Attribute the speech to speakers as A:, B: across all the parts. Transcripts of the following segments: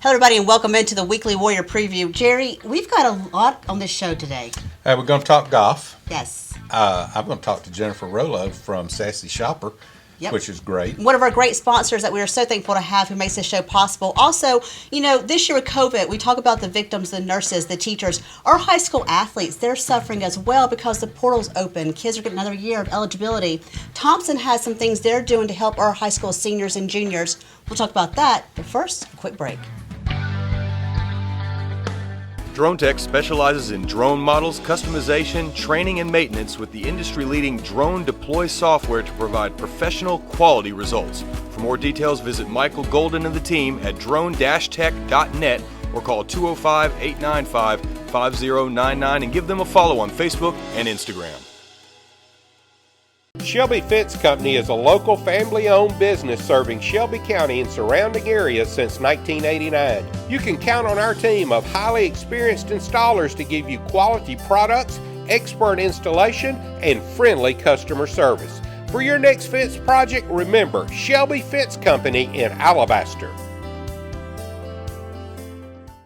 A: Hello, everybody, and welcome into the Weekly Warrior Preview. Jerry, we've got a lot on this show today.
B: We're going to talk golf.
A: Yes.
B: I'm going to talk to Jennifer Rollo from Sassy Shopper, which is great.
A: One of our great sponsors that we are so thankful to have who makes this show possible. Also, this year with COVID, we talk about the victims, the nurses, the teachers. Our high school athletes, they're suffering as well because the portal's open. Kids are getting another year of eligibility. Thompson has some things they're doing to help our high school seniors and juniors. We'll talk about that, but first, a quick break.
C: Drone Tech specializes in drone models, customization, training, and maintenance with the industry-leading Drone Deploy software to provide professional, quality results. For more details, visit Michael Golden and the team at drone-tech.net or call 205-895-5099 and give them a follow on Facebook and Instagram.
D: Shelby Fence Company is a local family-owned business serving Shelby County and surrounding areas since 1989. You can count on our team of highly experienced installers to give you quality products, expert installation, and friendly customer service. For your next fence project, remember Shelby Fence Company in Alabaster.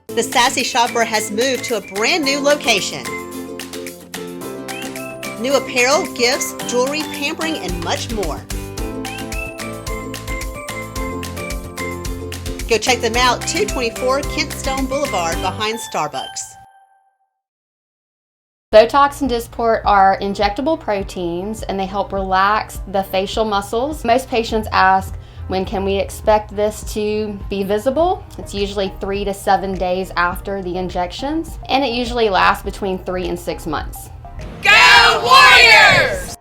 A: The Sassy Shopper has moved to a brand new location. New apparel, gifts, jewelry, pampering, and much more. Go check them out, 224 Kentstone Boulevard behind Starbucks.
E: Botox and Dysport are injectable proteins and they help relax the facial muscles. Most patients ask, when can we expect this to be visible? It's usually 3 to 7 days after the injections, and it usually lasts between 3 and 6 months.
F: Go Warriors!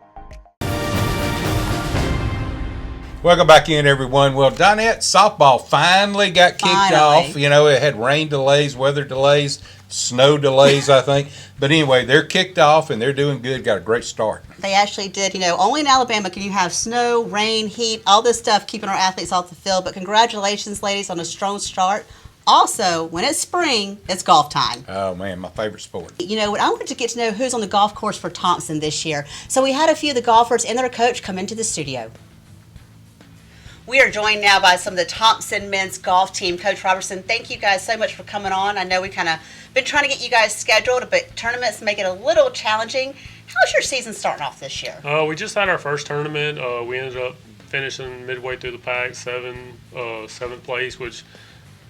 B: Welcome back in, everyone. Well, Donette softball finally got kicked off. It had rain delays, weather delays, snow delays, I think. But anyway, they're kicked off and they're doing good. Got a great start.
A: They actually did. Only in Alabama can you have snow, rain, heat, all this stuff keeping our athletes off the field. But congratulations, ladies, on a strong start. Also, when it's spring, it's golf time.
B: Oh, man, my favorite sport.
A: I wanted to get to know who's on the golf course for Thompson this year. So we had a few of the golfers and their coach come into the studio. We are joined now by some of the Thompson men's golf team. Coach Robertson, thank you guys so much for coming on. I know we kind of been trying to get you guys scheduled, but tournaments make it a little challenging. How's your season starting off this year?
G: We just had our first tournament. We ended up finishing midway through the pack, seventh place, which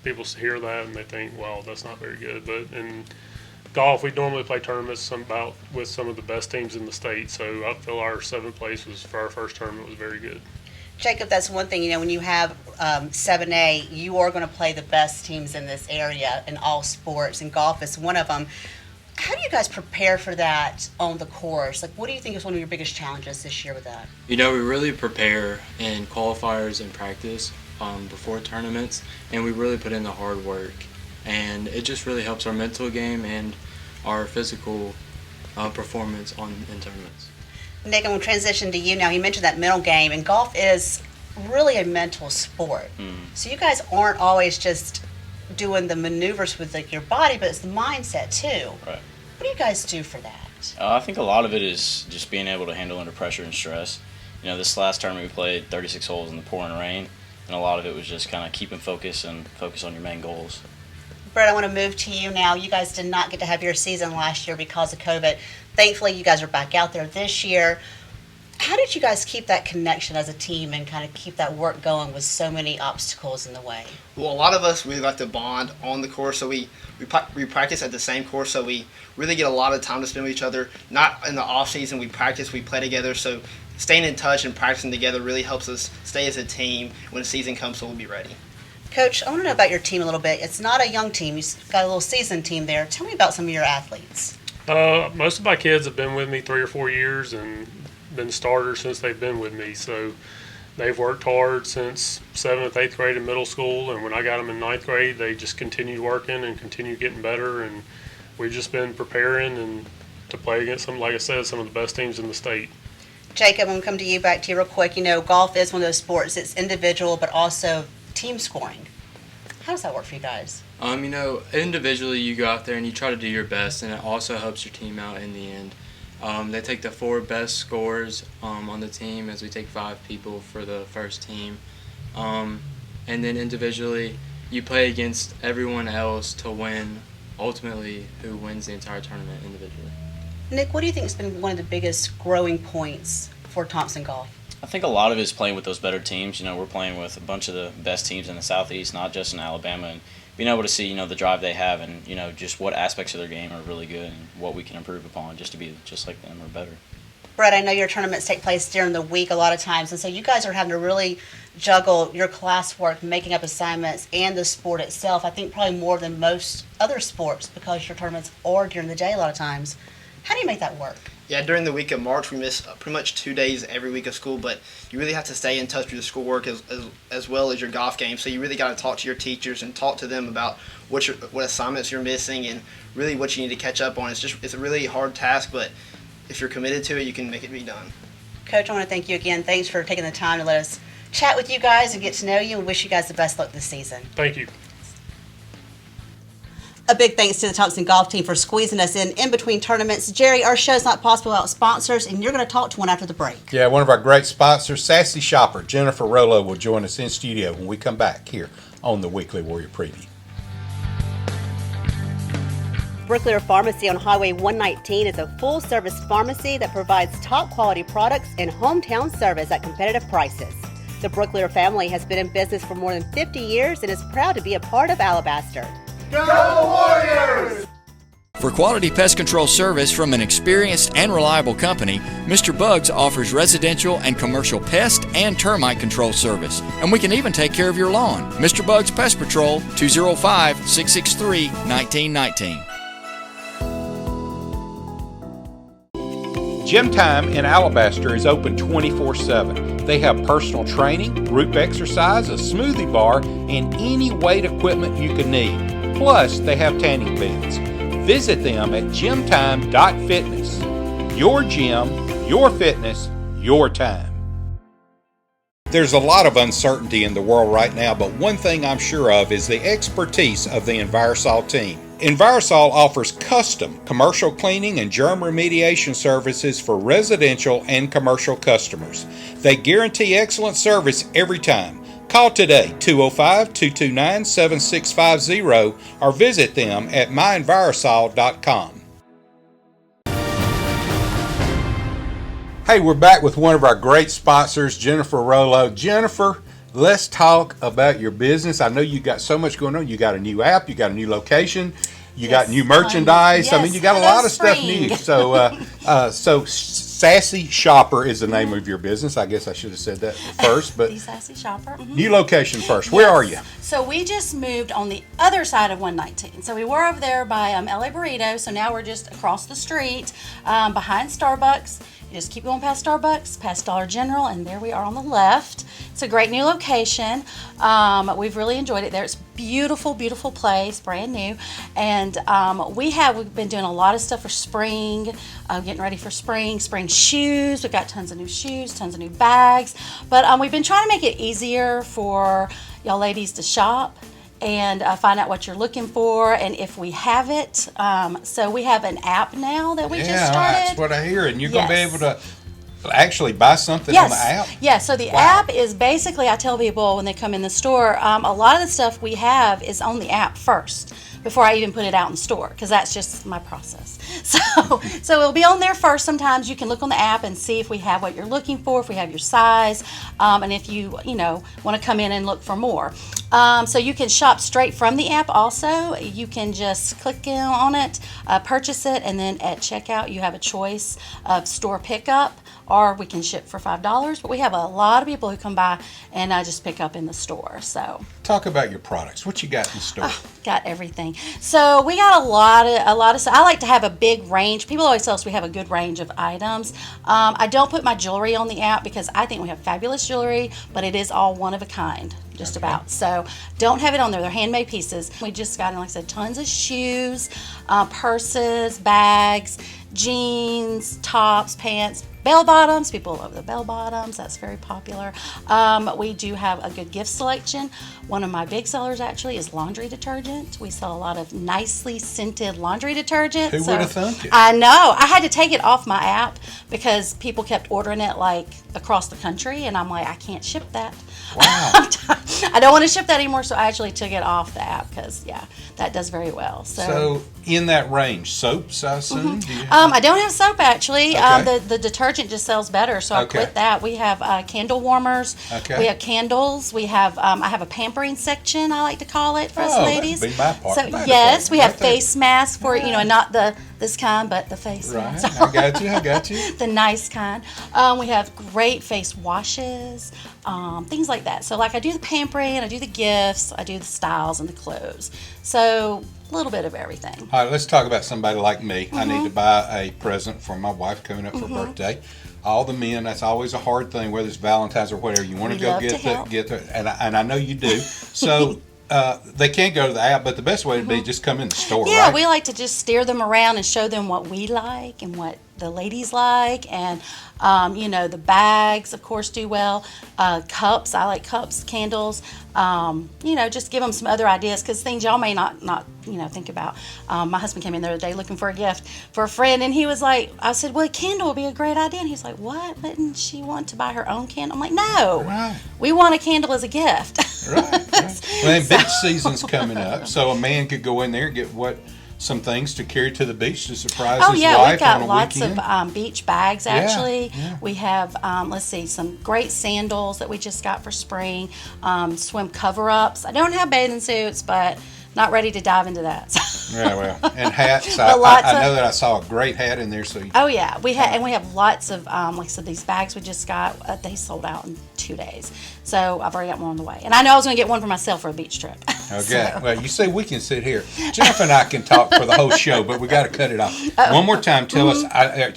G: people hear that and they think, wow, that's not very good. But in golf, we normally play tournaments with some of the best teams in the state. So I feel our 7th place for our first tournament was very good.
A: Jacob, that's one thing, when you have 7A, you are going to play the best teams in this area in all sports, and golf is one of them. How do you guys prepare for that on the course? What do you think is one of your biggest challenges this year with that?
H: We really prepare in qualifiers and practice before tournaments, and we really put in the hard work, and it just really helps our mental game and our physical performance in tournaments.
A: Nick, I'm going to transition to you now. You mentioned that mental game, and golf is really a mental sport. So you guys aren't always just doing the maneuvers with your body, but it's the mindset too.
I: Right.
A: What do you guys do for that?
I: I think a lot of it is just being able to handle under pressure and stress. This last tournament we played 36 holes in the pouring rain, and a lot of it was just kind of keeping focus and focus on your main goals.
A: Brett, I want to move to you now. You guys did not get to have your season last year because of COVID. Thankfully, you guys are back out there this year. How did you guys keep that connection as a team and kind of keep that work going with so many obstacles in the way?
J: Well, a lot of us really like to bond on the course, so we practice at the same course, so we really get a lot of time to spend with each other. Not in the off season, we practice, we play together, so staying in touch and practicing together really helps us stay as a team when the season comes, so we'll be ready.
A: Coach, I want to know about your team a little bit. It's not a young team. You've got a little seasoned team there. Tell me about some of your athletes.
G: Most of my kids have been with me 3 or 4 years and been starters since they've been with me. So they've worked hard since 7th, 8th grade in middle school, and when I got them in 9th grade, they just continued working and continued getting better, and we've just been preparing and to play against some, like I said, some of the best teams in the state.
A: Jacob, I'm going to come to you back to you real quick. Golf is one of those sports. It's individual, but also team scoring. How does that work for you guys?
H: Individually you go out there and you try to do your best, and it also helps your team out in the end. They take the 4 best scores on the team, as we take 5 people for the first team. And then individually you play against everyone else to win, ultimately, who wins the entire tournament individually.
A: Nick, what do you think has been one of the biggest growing points for Thompson Golf?
I: I think a lot of it is playing with those better teams. We're playing with a bunch of the best teams in the Southeast, not just in Alabama, and being able to see, the drive they have and, just what aspects of their game are really good and what we can improve upon just to be just like them or better.
A: Brett, I know your tournaments take place during the week a lot of times, and so you guys are having to really juggle your classwork, making up assignments, and the sport itself. I think probably more than most other sports because your tournaments are during the day a lot of times. How do you make that work?
J: Yeah, during the week of March, we miss pretty much 2 days every week of school, but you really have to stay in touch with your schoolwork as well as your golf game. So you really got to talk to your teachers and talk to them about what assignments you're missing and really what you need to catch up on. It's a really hard task, but if you're committed to it, you can make it be done.
A: Coach, I want to thank you again. Thanks for taking the time to let us chat with you guys and get to know you, and wish you guys the best luck this season.
G: Thank you.
A: A big thanks to the Thompson Golf Team for squeezing us in between tournaments. Jerry, our show's not possible without sponsors, and you're going to talk to one after the break.
B: Yeah, one of our great sponsors, Sassy Shopper, Jennifer Rollo, will join us in studio when we come back here on the Weekly Warrior Preview.
A: Brickler Pharmacy on Highway 119 is a full-service pharmacy that provides top-quality products and hometown service at competitive prices. The Brickler family has been in business for more than 50 years and is proud to be a part of Alabaster.
F: Go Warriors!
K: For quality pest control service from an experienced and reliable company, Mr. Bugs offers residential and commercial pest and termite control service. And we can even take care of your lawn. Mr. Bugs Pest Patrol, 205-663-1919.
B: Gym Time in Alabaster is open 24/7. They have personal training, group exercise, a smoothie bar, and any weight equipment you can need. Plus, they have tanning beds. Visit them at gymtime.fitness. Your gym, your fitness, your time. There's a lot of uncertainty in the world right now, but one thing I'm sure of is the expertise of the Envirosol team. Envirosol offers custom commercial cleaning and germ remediation services for residential and commercial customers. They guarantee excellent service every time. Call today, 205-229-7650, or visit them at mynvirosol.com. Hey, we're back with one of our great sponsors, Jennifer Rollo. Jennifer, let's talk about your business. I know you got so much going on. You got a new app, you got a new location, you got new merchandise. I mean, you got a lot of stuff new. So Sassy Shopper is the name of your business. I guess I should have said that first, but
L: The Sassy Shopper. Mm-hmm.
B: New location first. Where are you?
L: So we just moved on the other side of 119. So we were over there by LA Burrito. So now we're just across the street behind Starbucks. You just keep going past Starbucks, past Dollar General, and there we are on the left. It's a great new location. We've really enjoyed it there. It's beautiful, beautiful place, brand new. And we've been doing a lot of stuff for spring, getting ready for spring shoes. We've got tons of new shoes, tons of new bags. But we've been trying to make it easier for y'all ladies to shop and find out what you're looking for and if we have it. So we have an app now that we just started.
B: Yeah, that's what I hear. And you're going to be able to actually buy something on the app?
L: Yeah, so the app is basically, I tell people when they come in the store, a lot of the stuff we have is on the app first before I even put it out in the store, because that's just my process. So it'll be on there first. Sometimes you can look on the app and see if we have what you're looking for, if we have your size, and if you want to come in and look for more. So you can shop straight from the app also. You can just click on it, purchase it, and then at checkout you have a choice of store pickup, or we can ship for $5. But we have a lot of people who come by and just pick up in the store. So
B: talk about your products. What you got in the store?
L: Got everything. So we got a lot of stuff. I like to have a big range. People always tell us we have a good range of items. I don't put my jewelry on the app because I think we have fabulous jewelry, but it is all one of a kind. Just about. So don't have it on there. They're handmade pieces. We just got, like I said, tons of shoes, purses, bags, jeans, tops, pants, bell bottoms. People love the bell bottoms. That's very popular. We do have a good gift selection. One of my big sellers actually is laundry detergent. We sell a lot of nicely scented laundry detergent.
B: Who would have thunk it?
L: I know. I had to take it off my app because people kept ordering it like across the country, and I'm like, I can't ship that.
B: Wow.
L: I don't want to ship that anymore, so I actually took it off the app because, yeah, that does very well.
B: So in that range, soaps, I assume? Do you
L: I don't have soap, actually.
B: Okay.
L: The detergent just sells better, so I quit that. We have candle warmers.
B: Okay.
L: We have candles. We have, I have a pampering section, I like to call it, for us ladies.
B: That'd be my part.
L: So, yes, we have face masks for, not this kind, but the face mask.
B: I got you.
L: The nice kind. We have great face washes, things like that. So, like, I do the pampering, I do the gifts, I do the styles and the clothes. So, a little bit of everything.
B: All right, let's talk about somebody like me. I need to buy a present for my wife coming up for her birthday. All the men, that's always a hard thing, whether it's Valentine's or whatever. You want to go get the, and I know you do. So they can't go to the app, but the best way would be just come in the store,
L: Yeah,
B: right?
L: we like to just steer them around and show them what we like and what the ladies like, and the bags, of course, do well. Cups, I like cups, candles. Just give them some other ideas, because things y'all may not think about. My husband came in the other day looking for a gift for a friend, and he was like, I said, well, a candle would be a great idea. And he's like, what? Wouldn't she want to buy her own candle? I'm like, no, we want a candle as a gift.
B: Right. Well, then beach season's coming up, so a man could go in there and get some things to carry to the beach to surprise his wife
L: we've got
B: on a
L: lots
B: weekend.
L: of beach bags, actually.
B: Yeah.
L: We have, some great sandals that we just got for spring, swim cover-ups. I don't have bathing suits, but not ready to dive into that.
B: Yeah, well, and hats. I know that I saw a great hat in there.
L: Oh yeah, we have lots of like I said, these bags we just got. They sold out in 2 days, so I've already got one on the way. And I know I was going to get one for myself for a beach trip.
B: Okay. Well, you say we can sit here. Jeff and I can talk for the whole show, but we got to cut it off. One more time, tell us.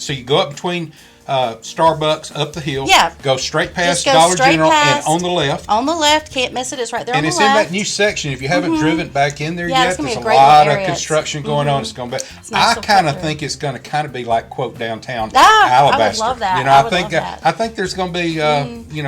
B: So you go up between Starbucks up the hill.
L: Yeah.
B: Go straight past Dollar General and on the left.
L: On the left, can't miss it. It's right there on the left.
B: And it's in that new section. If you haven't driven back in there yet, there's a
L: great
B: lot of
L: area.
B: construction going on. It's going to be. I kind of think it's going to kind of be like quote downtown
L: I
B: Alabaster.
L: would love that.
B: I think there's going to be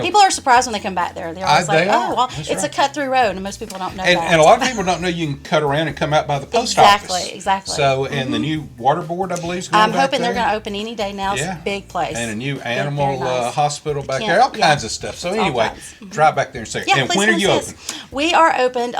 L: people are surprised when they come back there. They're always like,
B: are.
L: oh, well,
B: That's
L: it's a cut through road, and most people don't know that.
B: And a lot of people don't know you can cut around and come out by the post office.
L: Exactly.
B: So, and the new water board, I believe, is going
L: I'm
B: back
L: hoping
B: there.
L: they're going to open any day now. It's a big place.
B: And a new animal
L: nice.
B: hospital back there, all kinds of stuff. So anyway, drive back there and say, and when are you open?
L: We are open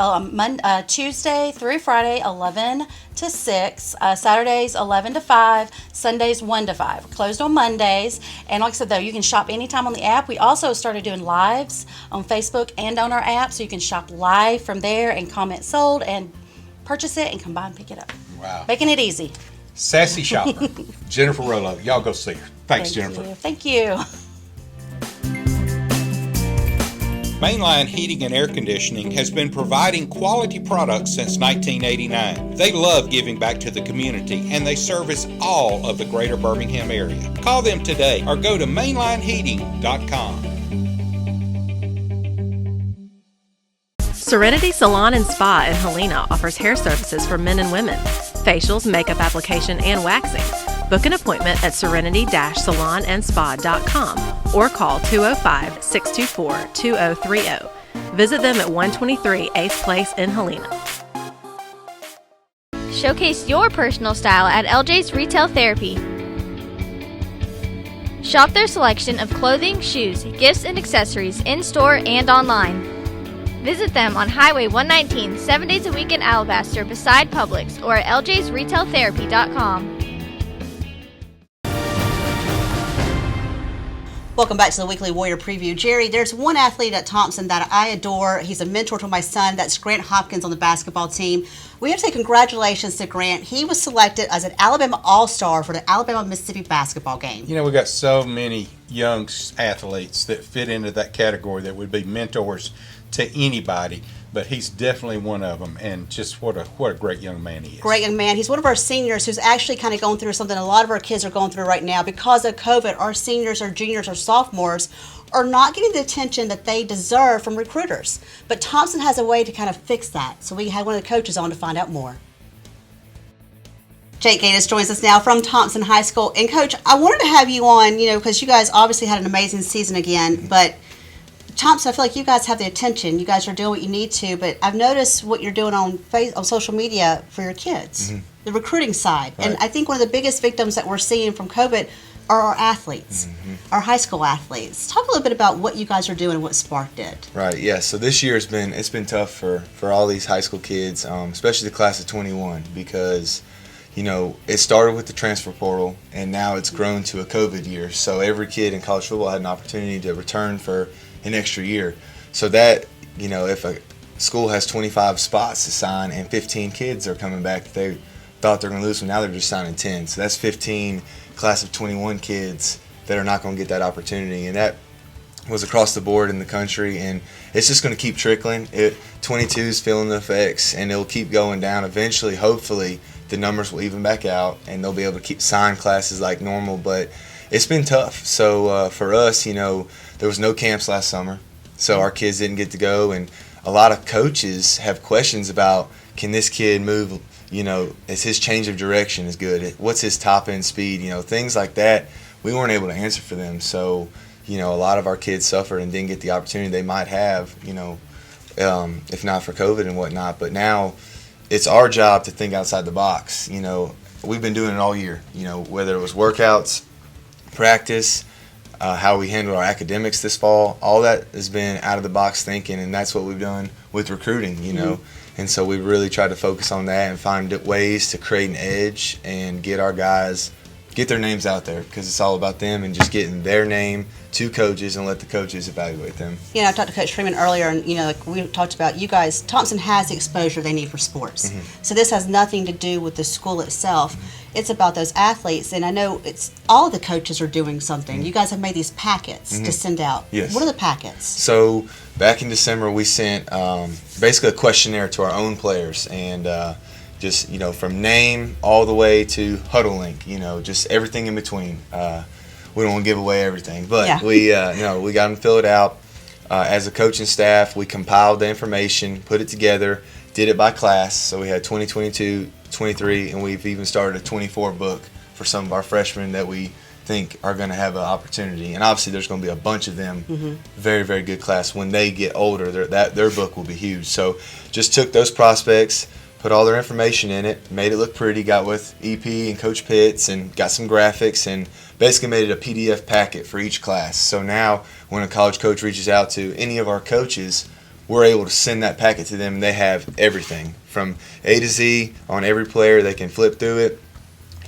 L: Tuesday through Friday, 11 to 6, Saturdays 11 to 5, Sundays 1 to 5. We're closed on Mondays. And like I said, though, you can shop anytime on the app. We also started doing lives on Facebook and on our app, so you can shop live from there and comment sold and purchase it and come by and pick it up.
B: Wow.
L: Making it easy.
B: Sassy shopper, Jennifer Rollo. Y'all go see her. Thanks, Jennifer.
L: Thank you.
B: Mainline Heating and Air Conditioning has been providing quality products since 1989. They love giving back to the community, and they service all of the greater Birmingham area. Call them today or go to mainlineheating.com.
M: Serenity Salon and Spa in Helena offers hair services for men and women, facials, makeup application, and waxing. Book an appointment at serenity-salonandspa.com or call 205-624-2030. Visit them at 123 Ace Place in Helena.
N: Showcase your personal style at LJ's Retail Therapy. Shop their selection of clothing, shoes, gifts, and accessories in-store and online. Visit them on Highway 119, 7 days a week in Alabaster beside Publix or at ljsretailtherapy.com.
A: Welcome back to the Weekly Warrior Preview. Jerry, there's one athlete at Thompson that I adore. He's a mentor to my son. That's Grant Hopkins on the basketball team. We have to say congratulations to Grant. He was selected as an Alabama All-Star for the Alabama-Mississippi basketball game.
B: You know, we got so many young athletes that fit into that category that would be mentors to anybody, but he's definitely one of them, and just what a great young man he is.
A: Great young man. He's one of our seniors who's actually kind of going through something a lot of our kids are going through right now. Because of COVID, our seniors, our juniors, our sophomores are not getting the attention that they deserve from recruiters. But Thompson has a way to kind of fix that. So we had one of the coaches on to find out more. Jake Gaines joins us now from Thompson High School. And Coach, I wanted to have you on, because you guys obviously had an amazing season again, but Thompson, I feel like you guys have the attention. You guys are doing what you need to, but I've noticed what you're doing on social media for your kids.
O: Mm-hmm.
A: the recruiting side.
O: Right.
A: And I think one of the biggest victims that we're seeing from COVID are our athletes, our high school athletes. Talk a little bit about what you guys are doing and what Spark did.
O: Right. Yeah. So this year it's been tough for all these high school kids, especially the class of 21, because it started with the transfer portal, and now it's grown to a COVID year. So every kid in college football had an opportunity to return for an extra year. So that if a school has 25 spots to sign and 15 kids are coming back, they thought they're going to lose them. Now they're just signing 10. So that's 15 class of 21 kids that are not going to get that opportunity, and that was across the board in the country, and it's just going to keep trickling. 22 is feeling the effects, and it'll keep going down. Eventually, hopefully, the numbers will even back out, and they'll be able to keep sign classes like normal, but it's been tough. So for us, there was no camps last summer, so our kids didn't get to go, and a lot of coaches have questions about, can this kid move, is his change of direction is good? What's his top end speed? Things like that. We weren't able to answer for them. So, a lot of our kids suffered and didn't get the opportunity they might have, if not for COVID and whatnot. But now it's our job to think outside the box. We've been doing it all year, whether it was workouts, practice, how we handle our academics this fall, all that has been out of the box thinking, and that's what we've done with recruiting, And so we really tried to focus on that and find ways to create an edge and get our guys, get their names out there, because it's all about them and just getting their name to coaches and let the coaches evaluate them.
A: I talked to Coach Freeman earlier, and like we talked about, you guys, Thompson has the exposure they need for sports. So this has nothing to do with the school itself. It's about those athletes, and I know it's all the coaches are doing something. You guys have made these packets to send out.
O: Yes.
A: What are the packets?
O: So back in December, we sent basically a questionnaire to our own players, and just from name all the way to huddle link, just everything in between. We don't want to give away everything, but we we got them filled out. As a coaching staff, we compiled the information, put it together, did it by class. So we had 2022, 23, and we've even started a 24 book for some of our freshmen that we think are going to have an opportunity. And obviously there's going to be a bunch of them, very, very good class. When they get older, their book will be huge. So just took those prospects, put all their information in it, made it look pretty, got with EP and Coach Pitts and got some graphics, and basically made it a PDF packet for each class. So now when a college coach reaches out to any of our coaches, we're able to send that packet to them, and they have everything from A to Z on every player. They can flip through it.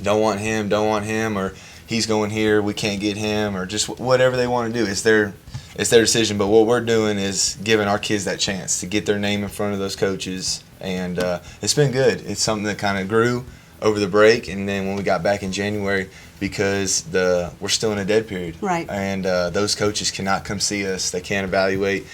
O: Don't want him, or he's going here, we can't get him, or just whatever they want to do. It's their decision. But what we're doing is giving our kids that chance to get their name in front of those coaches, and it's been good. It's something that kind of grew over the break, and then when we got back in January, because we're still in a dead period,
A: right?
O: And those coaches cannot come see us. They can't evaluate.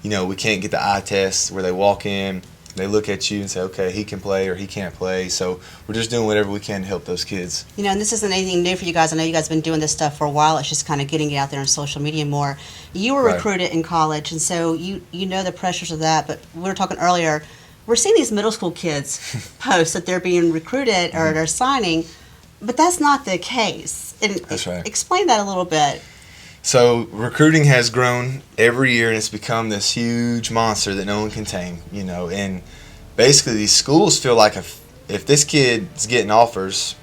O: We can't get the eye test where they walk in, they look at you and say, okay, he can play or he can't play. So we're just doing whatever we can to help those kids.
A: And this isn't anything new for you guys. I know you guys have been doing this stuff for a while. It's just kind of getting it out there on social media more. You were recruited in college, and so you know the pressures of that. But we were talking earlier, we're seeing these middle school kids post that they're being recruited or they're signing, but that's not the case. And
O: that's right.
A: Explain that a little bit.
O: So recruiting has grown every year, and it's become this huge monster that no one can tame, and basically these schools feel like if this kid's getting offers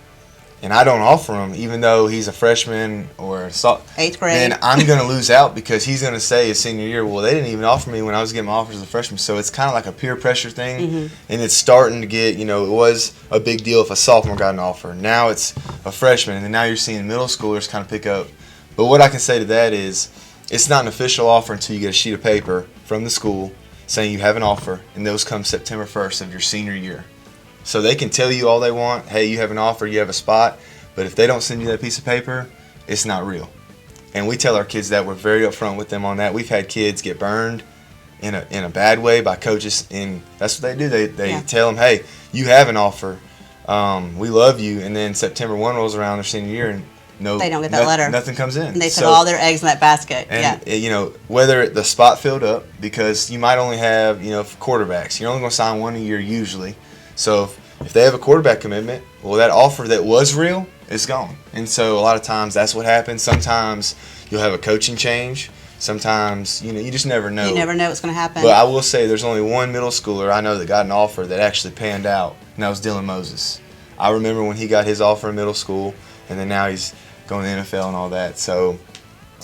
O: and I don't offer him, even though he's a freshman or
A: 8th grade,
O: then I'm going to lose out, because he's going to say his senior year, well, they didn't even offer me when I was getting my offers as a freshman. So it's kind of like a peer pressure thing, and it's starting to get, it was a big deal if a sophomore got an offer. Now it's a freshman, and then now you're seeing middle schoolers kind of pick up. But what I can say to that is, it's not an official offer until you get a sheet of paper from the school saying you have an offer, and those come September 1st of your senior year. So they can tell you all they want, hey, you have an offer, you have a spot, but if they don't send you that piece of paper, it's not real. And we tell our kids that. We're very upfront with them on that. We've had kids get burned in a bad way by coaches, and that's what they do. They tell them, hey, you have an offer, we love you, and then September 1 rolls around their senior year, and
A: they don't get that letter.
O: Nothing comes in.
A: And they put all their eggs in that basket.
O: And, whether the spot filled up, because you might only have, quarterbacks. You're only going to sign one a year usually. So if they have a quarterback commitment, well, that offer that was real is gone. And so a lot of times that's what happens. Sometimes you'll have a coaching change. Sometimes, you just never know.
A: You never know what's going to happen.
O: But I will say there's only one middle schooler I know that got an offer that actually panned out, and that was Dylan Moses. I remember when he got his offer in middle school, and then now he's going to the NFL and all that. So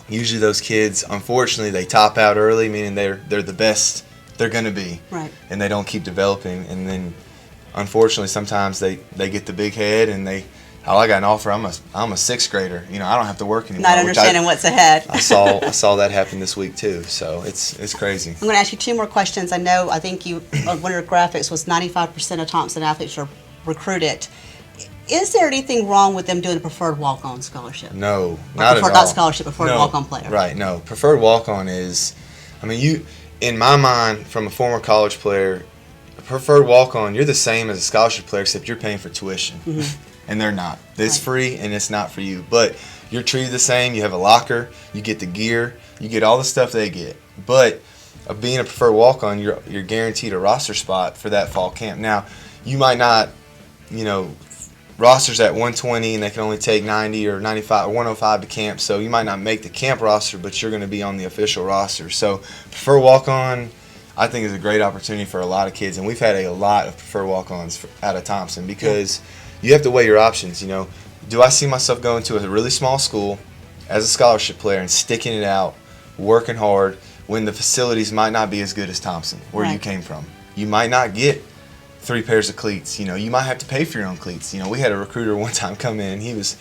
O: usually those kids, unfortunately, they top out early, meaning they're the best they're going to be.
A: Right.
O: And they don't keep developing. And then, unfortunately, sometimes they get the big head and I got an offer. I'm a sixth grader. I don't have to work anymore.
A: Not understanding what's ahead.
O: I saw that happen this week too. So it's crazy.
A: I'm going to ask you 2 more questions. I think you on one of your graphics was 95% of Thompson athletes are recruited. Is there anything wrong with them doing a preferred walk-on scholarship?
O: No, not at all.
A: Not scholarship, preferred walk-on player.
O: Right. No, preferred walk-on is. In my mind, from a former college player, a preferred walk-on, you're the same as a scholarship player, except you're paying for tuition. Mm-hmm. And they're not. It's free, and it's not for you. But you're treated the same. You have a locker. You get the gear. You get all the stuff they get. But being a preferred walk-on, you're guaranteed a roster spot for that fall camp. Now, you might not, rosters at 120, and they can only take 90 or 95 or 105 to camp. So you might not make the camp roster, but you're going to be on the official roster. So preferred walk-on, I think, is a great opportunity for a lot of kids. And we've had a lot of preferred walk-ons out of Thompson because you have to weigh your options. Do I see myself going to a really small school as a scholarship player and sticking it out, working hard, when the facilities might not be as good as Thompson, where you came from? You might not get 3 pairs of cleats. You might have to pay for your own cleats. We had a recruiter one time come in. He was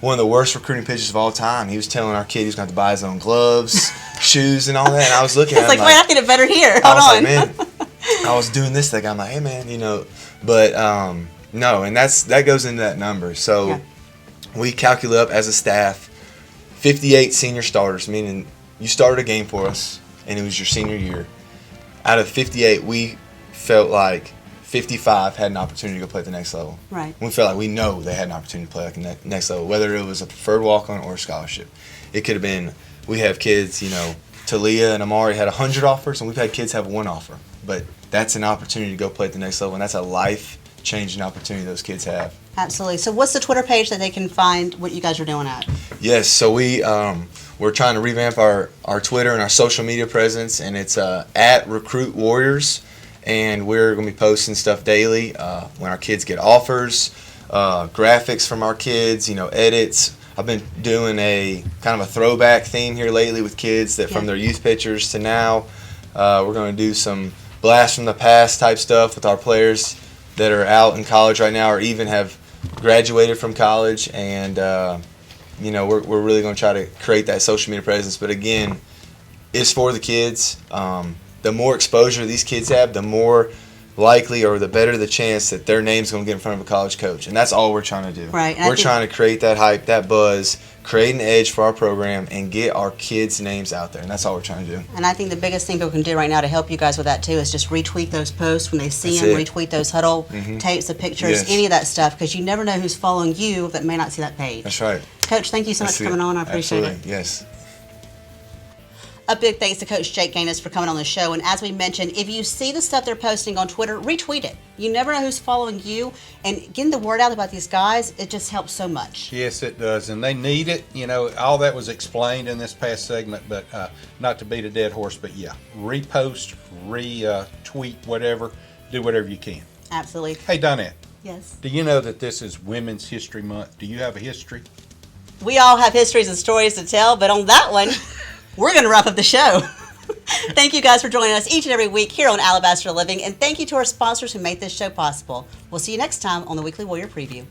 O: one of the worst recruiting pitchers of all time. He was telling our kid he was going to have to buy his own gloves, shoes, and all that. And I was looking at him
A: like, wait, I can get it better here. Hold
O: Like,
A: on.
O: man, I was doing this thing. I'm like, hey, man, But, no, and that goes into that number. So we calculate up as a staff 58 senior starters, meaning you started a game for us, and it was your senior year. Out of 58, we felt like 55 had an opportunity to go play at the next level.
A: Right.
O: We felt like we know they had an opportunity to play at the next level, whether it was a preferred walk-on or a scholarship. It could have been, we have kids, Talia and Amari had 100 offers, and we've had kids have 1 offer. But that's an opportunity to go play at the next level, and that's a life-changing opportunity those kids have.
A: Absolutely. So what's the Twitter page that they can find what you guys are doing at?
O: Yes, so we're trying to revamp our Twitter and our social media presence, and it's at Recruit Warriors. And we're going to be posting stuff daily when our kids get offers, graphics from our kids, edits. I've been doing a kind of a throwback theme here lately with kids that from their youth pictures to now. We're going to do some blast from the past type stuff with our players that are out in college right now or even have graduated from college. And, we're really going to try to create that social media presence. But, again, it's for the kids. The more exposure these kids have, the more likely or the better the chance that their name's going to get in front of a college coach. And that's all we're trying to do.
A: Right.
O: We're trying to create that hype, that buzz, create an edge for our program, and get our kids' names out there. And that's all we're trying to do.
A: And I think the biggest thing people can do right now to help you guys with that, too, is just retweet those posts when they see them, retweet those huddle tapes, the pictures, any of that stuff, because you never know who's following you that may not see that page.
O: That's right.
A: Coach, thank you so much for coming on. I appreciate it.
O: Yes.
A: A big thanks to Coach Jake Gaines for coming on the show. And as we mentioned, if you see the stuff they're posting on Twitter, retweet it. You never know who's following you. And getting the word out about these guys, it just helps so much.
B: Yes, it does. And they need it. All that was explained in this past segment, but not to beat a dead horse, but repost, retweet, whatever. Do whatever you can.
A: Absolutely.
B: Hey, Donette.
A: Yes.
B: Do you know that this is Women's History Month? Do you have a history?
A: We all have histories and stories to tell, but on that one, we're going to wrap up the show. Thank you guys for joining us each and every week here on Alabaster Living, and thank you to our sponsors who made this show possible. We'll see you next time on the Weekly Warrior Preview.